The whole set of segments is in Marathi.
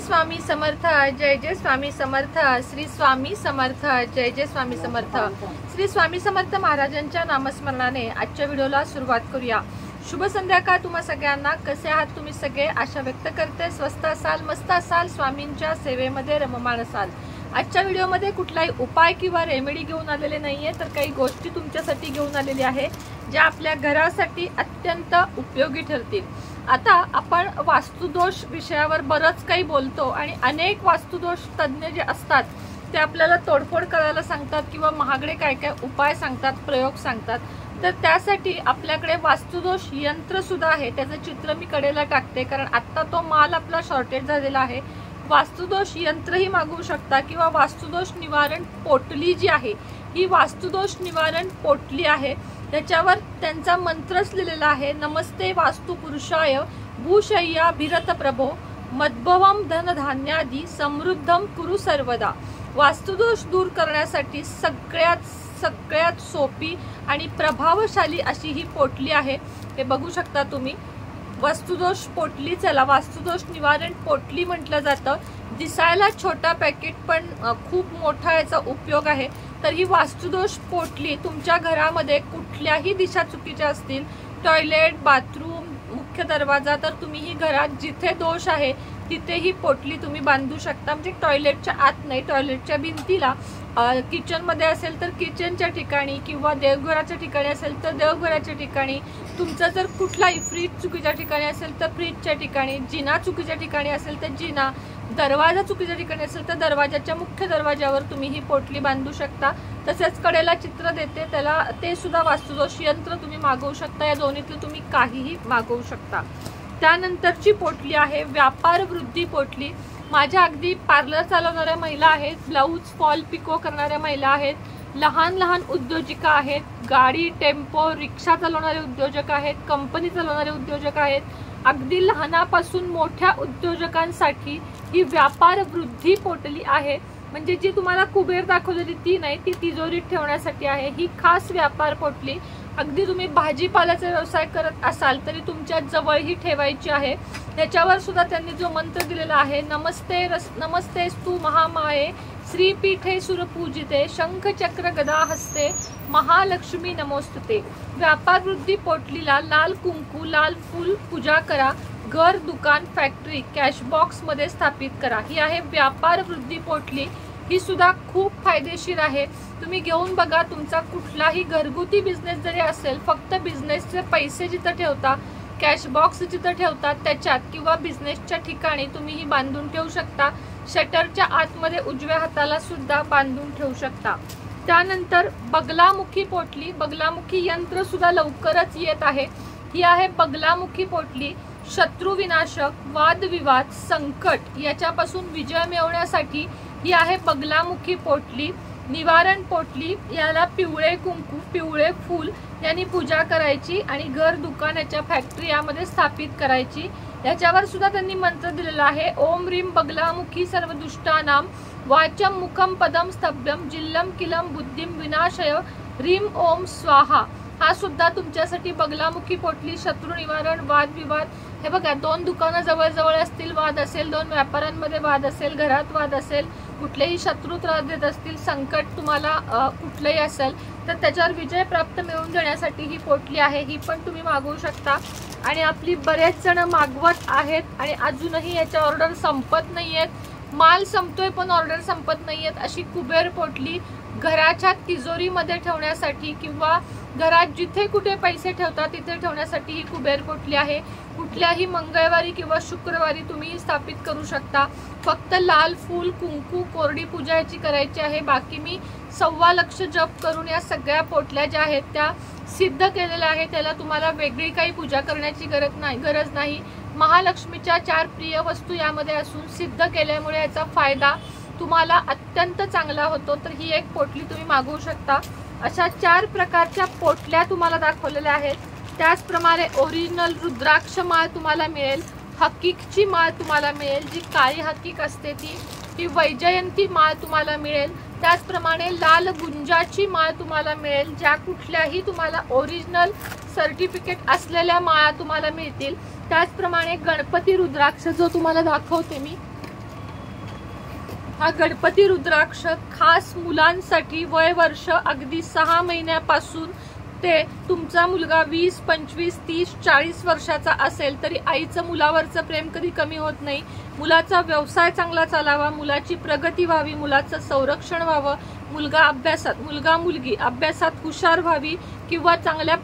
स्वामी समर्थ, जय जय स्वामी समर्थ। श्री स्वामी समर्थ, जय जय स्वामी समर्थ। श्री स्वामी समर्थ महाराजांच्या नामस्मरणाने आजच्या व्हिडिओला सुरुवात करूया। शुभ संध्याकाळ तुम्हा सगळ्यांना। कसे आहात तुम्ही सगळे? आशा व्यक्त करते स्वस्त असाल, मस्त असाल, स्वामींच्या सेवेमध्ये रममाण असाल। आजच्या व्हिडिओमध्ये कुठलाही उपाय किंवा रेमेडी घेऊन आलेले नाहीये, तर काही गोष्टी तुमच्यासाठी घेऊन आलेली आहे ज्या आपल्या घरासाठी अत्यंत उपयोगी ठरतील। आता आपण वास्तुदोष विषयावर बरंच काही बोलतो आणि अनेक वास्तुदोष तज्ञ जे असतात ते आपल्याला तोडफोड करायला सांगतात किंवा महागडे काय काय उपाय सांगतात, प्रयोग सांगतात। तर त्यासाठी आपल्याकडे वास्तुदोष यंत्र सुद्धा आहे, त्याचं चित्र मी कडेला टाकते कारण आता तो माल आपला शॉर्टेज झालेला आहे। वास्तुदोष यंत्रही मागवू शकता किंवा वास्तुदोष निवारण पोटली जी आहे ही वास्तुदोष निवारण पोटली आहे। त्याच्यावर त्यांचा मंत्रच लिहिलेला आहे, नमस्ते वास्तु पुरुषाय भूशय्या भिरत प्रभो मद्भवम धनधान्यादी समृद्धम कुरु सर्वदा। वास्तुदोष दूर करण्यासाठी सगळ्यात सोपी आणि प्रभावशाली अशी ही पोटली आहे। हे बघू शकता तुम्ही, वास्तुदोष पोटली, चला वास्तुदोष निवारण पोटली म्हटलं जातं। दिसायला छोटा पॅकेट पण खूप मोठा याचा उपयोग आहे। तर ही वास्तुदोष पोटली तुमच्या घरामध्ये कुठल्याही दिशा चुकीच्या असतील, टॉयलेट, बाथरूम, मुख्य दरवाजा, तर तुम्ही ही घरात जिथे दोष आहे तिथे ही पोटली तुम्ही बांधू शकता। म्हणजे टॉयलेटच्या आत नाही, टॉयलेटच्या भिंतीला, किचन मध्ये असेल तर किचनच्या ठिकाणी किंवा देवघराच्या ठिकाणी असेल तर देवघराच्या ठिकाणी, तुमचं जर कुठलाही फ्रीज चुकीच्या ठिकाणी असेल तर फ्रीजच्या ठिकाणी, जिना चुकीच्या ठिकाणी असेल तर जिना, दरवाजा चुकीच्या ठिकाणी असेल तर दरवाजाच्या मुख्य दरवाजावर तुम्ही ही पोटली बांधू शकता। तसेच कडेला चित्र देते त्याला, ते सुद्धा वास्तुदोष यंत्र तुम्ही मागवू शकता। या दोन्हीतलं तुम्ही काहीही मागवू शकता। त्यानंतरची पोटली आहे व्यापार वृद्धी पोटली। माझ्या अगदी पार्लर चालवणाऱ्या महिला आहेत, ब्लाऊज फॉल पिको करणाऱ्या महिला आहेत, लहान लहान उद्योजिका आहेत, गाडी, टेम्पो, रिक्षा चालवणारे उद्योजक आहेत, कंपनी चालवणारे उद्योजक आहेत, अगदी लहानापासून मोठ्या उद्योजकांसाठी ही व्यापार वृद्धी पोटली आहे। म्हणजे जी तुम्हाला कुबेर दाखवलेली ती नाही, ती तिजोरीत ठेवण्यासाठी आहे ही खास व्यापार पोटली। अगदी तुम्ही भाजीपाल्याचा व्यवसाय करत असाल तरी तुमच्या जवळ ही ठेवायची आहे। त्याच्यावर सुद्धा त्यांनी जो मंत्र दिलेला आहे, नमस्तेस्तु महामाये श्रीपीठे सुरपूजिते शंख चक्र गदा हस्ते महालक्ष्मी नमोस्तुते। व्यापार वृद्धी पोटलीला लाल कुंकू, लाल फूल पूजा करा, घर, दुकान, फॅक्टरी, कॅश बॉक्स मध्ये स्थापित करा। ही आहे व्यापार वृद्धी पोटली। ही सुद्धा खूप फायदेशीर आहे, तुम्ही घेऊन बघा। तुमचा कुठलाही घरगुती बिझनेस जरी असेल, फक्त बिझनेसचे पैसे जिथं ठेवता, कॅश बॉक्स जिथं ठेवतात त्याच्यात किंवा बिझनेसच्या ठिकाणी तुम्ही ही बांधून ठेवू शकता। शटरच्या आतमध्ये उजव्या हाताला सुद्धा बांधून ठेवू शकता। त्यानंतर बगलामुखी पोटली, बगलामुखी यंत्र सुद्धा लवकरच येत आहे। ही आहे बगलामुखी पोटली। शत्रू विनाशक, वादविवाद, संकट याच्यापासून विजय मिळवण्यासाठी ही आहे बगलामुखी पोटली। निवारण पोटली, याला पिवळे कुंकू, पिवळे फूल यांनी पूजा करायची आणि घर, दुकान, याच्या फॅक्टरी यामध्ये स्थापित करायची। याच्यावर सुद्धा त्यांनी मंत्र दिलेला आहे, ओम ह्रीम बगलामुखी सर्व दुष्टानाम वाचम मुखम पदम स्तब्धम जिल्लम किलम बुद्धिम विनाशय ह्रीम ओम स्वाहा। हा सुद्धा तुमच्यासाठी बगलामुखी पोटली। शत्रू निवारण, वादविवाद, हे बघा दोन दुकानं जवळ जवळ असतील, वाद असेल, दोन व्यापाऱ्यांमध्ये वाद असेल, घरात वाद असेल, कुठलेही शत्रू त्रास देत असतील, संकट तुम्हाला कुठलंही असेल तर त्याच्यावर विजय प्राप्त मिळवून देण्यासाठी ही पोटली आहे। ही पण तुम्ही मागवू शकता आणि आपली बरेच जण मागवत आहेत आणि अजूनही याच्या ऑर्डर संपत नाहीयेत। माल संपतोय पण ऑर्डर संपत नाहीयेत। अशी कुबेर पोटली घराच्या तिजोरीमध्ये ठेवण्यासाठी किंवा घरात जिथे कुठे पैसे ठेवतात तिथे ठेवण्यासाठी ही कुबेर पोटली आहे। कुठल्याही मंगळवारी किंवा शुक्रवारी तुम्ही स्थापित करू शकता। फक्त लाल फूल, कुंकू, कोरडी पूजा याची करायची आहे। बाकी मी 1.25 लाख जप करून या सगळ्या पोटल्या ज्या आहेत त्या सिद्ध केलेल्या आहेत। त्याला तुम्हाला वेगळी काही पूजा करण्याची गरज नाही। महालक्ष्मीच्या 4 प्रिय वस्तू यामध्ये असून सिद्ध केल्यामुळे याचा फायदा तुम्हाला अत्यंत चांगला होतो। तर ही एक पोटली तुम्ही मागवू शकता। अशा 4 प्रकारच्या पोटल्या तुम्हाला दाखवलेल्या आहेत। त्याचप्रमाणे ओरिजिनल रुद्राक्ष माळ तुम्हाला मिळेल, हकीकची माळ तुम्हाला मिळेल, जी काळी हकीक असते ती वैजयंती माळ तुम्हाला मिळेल। त्याचप्रमाणे लाल गुंजाची माळ तुम्हाला मिळेल, ज्या कुठल्याही तुम्हाला ओरिजिनल सर्टिफिकेट असलेल्या माळा तुम्हाला मिळतील। त्याचप्रमाणे गणपती रुद्राक्ष जो तुम्हाला दाखवते मी, हा गणपती रुद्राक्ष खास मुलांसाठी वय वर्ष अगदी 6 महिन्यापासून ते तुमचा मुलगा 20, 25, 30, 40 वर्षाचा असेल तरी आईचं मुलावरचं प्रेम कधी कमी होत नाही। मुलाचा व्यवसाय चांगला चालावा, मुलाची प्रगती व्हावी, मुलाचं संरक्षण व्हावं, मुलगा मुलगी अभ्यासात हुशार व्हावी किंवा चांगल्या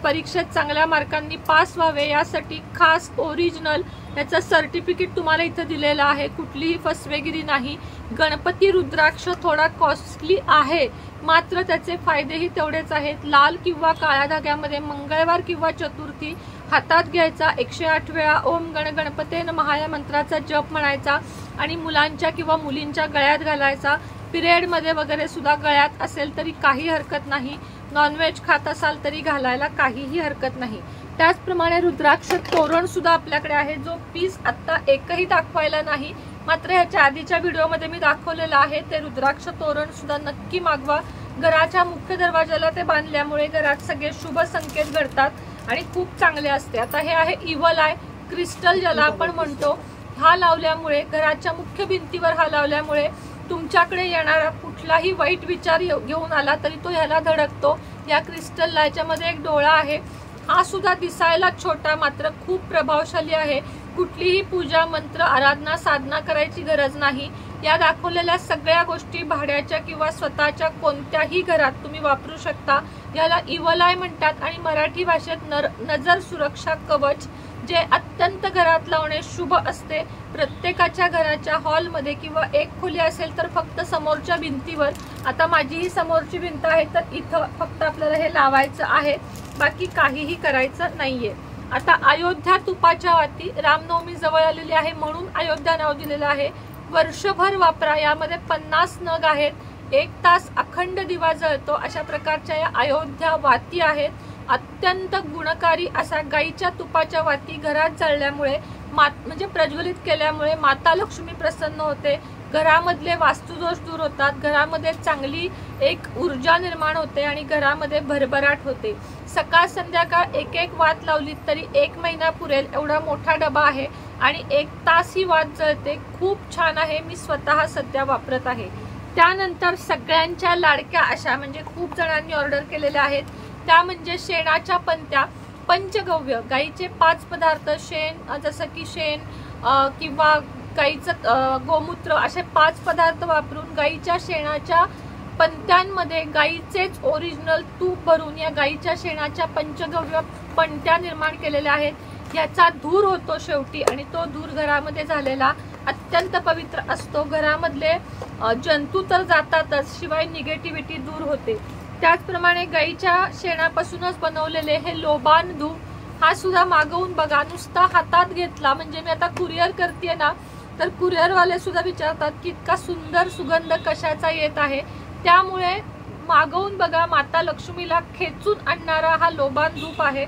परीक्षेत चांगल्या मार्कांनी पास व्हावे यासाठी खास ओरिजिनल याचं सर्टिफिकेट तुम्हाला इथं दिलेलं आहे। कुठलीही फसवेगिरी नाही। गणपती रुद्राक्ष थोडा कॉस्टली आहे, मात्र त्याचे फायदेही तेवढेच आहेत। लाल किंवा काळ्या धाग्यामध्ये मंगळवार किंवा चतुर्थी हातात घ्यायचा, 108 वेळा ओम गण गणपते नमः या मंत्राचा जप म्हणायचा आणि मुलांच्या किंवा मुलींच्या गळ्यात घालायचा। पिरियड मध्ये वगैरे सुद्धा गळ्यात असेल तरी काही हरकत नाही। नॉनव्हेज खात असाल तरी घालायला काहीही हरकत नाही। त्याचप्रमाणे रुद्राक्ष तोरण सुद्धा आपल्याकडे आहे, जो पीस आता एकही दाखवायला नाही, मात्र ह्याच्या आधीच्या व्हिडिओमध्ये मी दाखवलेलं आहे। ते रुद्राक्ष तोरण सुद्धा नक्की मागवा। घराच्या मुख्य दरवाजाला ते बांधल्यामुळे घरात सगळे शुभ संकेत घडतात आणि खूप चांगले असते। आता हे आहे इव्हल आय क्रिस्टल ज्याला आपण म्हणतो, हा लावल्यामुळे घराच्या मुख्य भिंतीवर हा लावल्यामुळे तुमच्याकडे येणारा कुठलाही वाईट विचार घेऊन आला तरी तो ह्याला धडकतो। या क्रिस्टलला याच्यामध्ये एक डोळा आहे, हा सुद्धा दिसायला छोटा मात्र खूप प्रभावशाली आहे। कुठलीही पूजा मंत्र आराधना साधना करायची गरज नाही। या दाखवलेल्या सगळ्या गोष्टी भाड्याच्या किंवा स्वतःच्या कोणत्याही घरात तुम्ही वापरू शकता। याला इव्हल आय म्हणतात आणि मराठी भाषेत नजर सुरक्षा कवच, जे अत्यंत घरात लावणे शुभ असते। प्रत्येकाच्या घराच्या हॉलमध्ये किंवा एक खोली असेल तर फक्त समोरच्या भिंतीवर, आता माझी ही समोरची भिंत आहे तर इथं फक्त आपल्याला हे लावायचं आहे, बाकी काहीही करायचं नाहीये। आता अयोध्या तुपाच्या वाती, रामनवमी जवळ आलेली आहे म्हणून अयोध्या नाव दिलेलं आहे। वर्षभर वापरा, यामध्ये 50 नग आहेत, 1 तास अखंड दिवा जळतो अशा प्रकारच्या या अयोध्या वाती आहेत। अत्यंत गुणकारी असा गाईच्या तुपाच्या वाती घरात जळल्यामुळे म्हणजे प्रज्वलित केल्यामुळे माता लक्ष्मी प्रसन्न होते, घरामधले वास्तुदोष दूर होतात, घरामध्ये चांगली एक ऊर्जा निर्माण होते आणि घरामध्ये भरभराट होते। सकाळ संध्याकाळ एक वात लावली तरी 1 महिना पुरेल एवढा मोठा डबा आहे आणि 1 तास ही वात जळते। खूप छान आहे, मी स्वतः सध्या वापरत आहे। त्यानंतर सगळ्यांच्या लाडक्या अशा म्हणजे खूप जणांनी ऑर्डर केलेल्या आहेत त्या म्हणजे शेणाच्या पंत्या, पंचगव्य, गाईचे 5 पदार्थ, शेण जसं की शेण किंवा गाईचं गोमूत्र असे 5 पदार्थ वापरून गाईच्या शेणाच्या पंत्यांमध्ये गाईचेच ओरिजिनल तूप भरून या गाईच्या शेणाच्या पंचगव्य पंत्या निर्माण केलेल्या आहेत। याचा धूर होतो शेवटी आणि तो धूर घरामध्ये झालेला अत्यंत पवित्र असतो। घरामधले जंतू तर जातातच, शिवाय निगेटिव्हिटी दूर होते। त्याचप्रमाणे गाईच्या शेणापासूनच बनवलेले हे लोबान धूप, हा सुद्धा मागवून बघा। नुसता हातात घेतला म्हणजे मी आता कुरिअर करते ना, तर कुरिअरवाले सुद्धा विचारतात की इतका सुंदर सुगंध कशाचा येत आहे, त्यामुळे मागवून बघा। माता लक्ष्मीला खेचून आणणारा हा लोबान धूप आहे,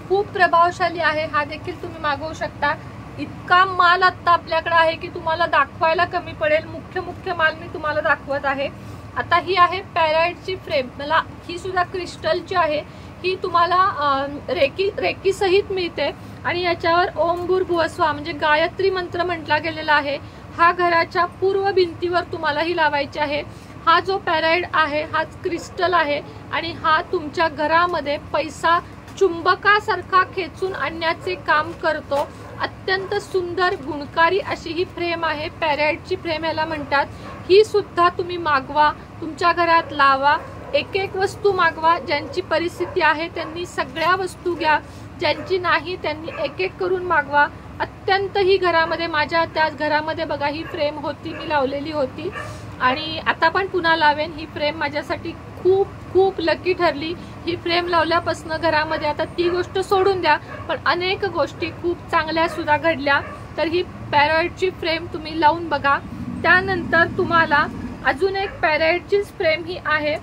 खूप प्रभावशाली आहे। हा देखील तुम्ही मागवू शकता। इतका माल आता आपल्याकडे आहे की तुम्हाला दाखवायला कमी पडेल, मुख्य माल मी तुम्हाला दाखवत आहे। आता ही आहे पॅराइटची फ्रेम, मला ही सुद्धा क्रिस्टलची आहे। ही तुम्हाला रेकी सहित मिळते आणि याच्यावर ओम भूर्भुवस्वाहा म्हणजे गायत्री मंत्र म्हटला गेलेला आहे। हा घराच्या पूर्व भिंतीवर तुम्हाला ही लावायची आहे। हा जो पॅराइट आहे हा क्रिस्टल आहे आणि हा तुमच्या घरामध्ये पैसा चुंबकासारखा खेचून आणण्याचे काम करतो। अत्यंत सुंदर गुणकारी अशी ही फ्रेम आहे, पॅराइटची फ्रेम याला म्हणतात। ही सुद्धा तुम्ही मागवा, तुमच्या घरात लावा। एक वस्तू मागवा, ज्यांची परिस्थिती आहे त्यांनी सगळ्या वस्तू घ्या, ज्यांची नाही त्यांनी एक करून मागवा। अत्यंत ही घरामध्ये माझ्या त्याच घरामध्ये बघा ही फ्रेम होती, मी लावलेली होती आणि आता पण पुन्हा लावेन। ही फ्रेम माझ्यासाठी खूप खूप लकी ठरली। ही फ्रेम लावल्यापासून घरामध्ये आता ती गोष्ट सोडून द्या पण अनेक गोष्टी खूप चांगल्या सुद्धा घडल्या। तर ही पॅराइटची फ्रेम तुम्ही लावून बघा। त्यानंतर तुम्हाला अजून एक पॅराइटचीच फ्रेम ही आहे,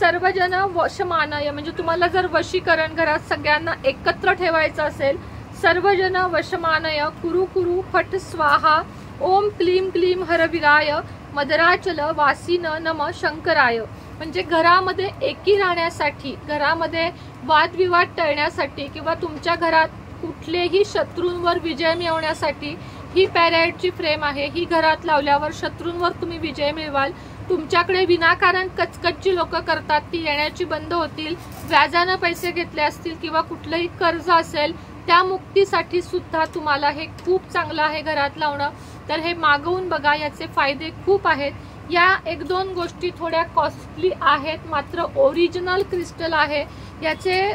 सर्वजन वशमानय, म्हणजे तुम्हाला जर वशीकरण घरात सगळ्यांना एकत्र ठेवायचं असेल, सर्वजन वशमानय कुरु कुरु फट स्वाहा ओम क्लीम क्लीम हरविराय मदराचल वासीन नम शंकराय। म्हणजे घरामध्ये एकी राहण्यासाठी, घरामध्ये वादविवाद टळण्यासाठी किंवा तुमच्या घरात कुठलेही शत्रूंवर विजय मिळवण्यासाठी ही पॅराइटची फ्रेम आहे, ही घरात लावल्यावर शत्रूंवर तुम्ही विजय मिळवाल. तुमच्याकडे विनाकारण कचकची लोक करतात ती येण्याची बंद होतील. व्याजानं पैसे घेतले असतील किंवा कुठलंही कर्ज असेल त्या मुक्तीसाठी सुद्धा तुम्हाला हे खूप चांगलं आहे घरात लावणं. तर हे मागवून बघा, याचे फायदे खूप आहेत. या 1-2 गोष्टी थोड्या कॉस्टली आहेत, मात्र ओरिजिनल क्रिस्टल आहे. याचे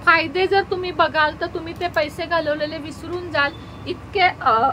फायदे जर तुम्ही बघाल तर तुम्ही ते पैसे घालवलेले विसरून जाल, इतके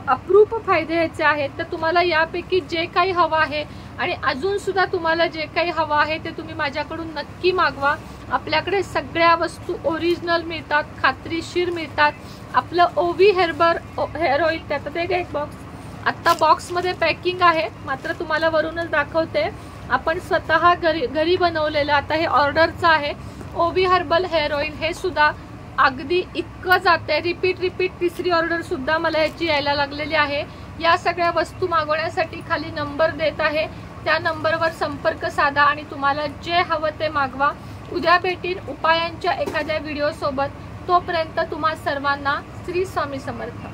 अप्रूप फायदे याचे आहेत. तर तुम्हाला यापैकी जे काही हवं आहे आणि अजून सुद्धा तुम्हाला जे काही हवं आहे ते तुम्ही माझ्याकडून नक्की मागवा. आपल्याकडे सगळ्या वस्तू ओरिजिनल मिळतात, खात्रीशीर मिळतात. आपलं ओवी हेअर ऑइल, त्यात एक बॉक्स आता बॉक्समध्ये पॅकिंग आहे, मात्र तुम्हाला वरूनच दाखवते. आपण स्वतः घरी बनवलेलं, आता हे ऑर्डरचं आहे. ओवी हर्बल हेअर ऑइल हे सुद्धा अगदी इतकं जाते, रिपीट तिसरी ऑर्डर सुद्धा मला याची यायला लागलेली आहे. या सगळ्या वस्तू मागवण्यासाठी खाली नंबर देत आहे, त्या नंबरवर संपर्क साधा आणि तुम्हाला जे हवं ते मागवा. उद्या भेटीन उपायांच्या एखाद्या व्हिडिओ सोबत. तोपर्यंत तुम्हा सर्वांना श्री स्वामी समर्थ.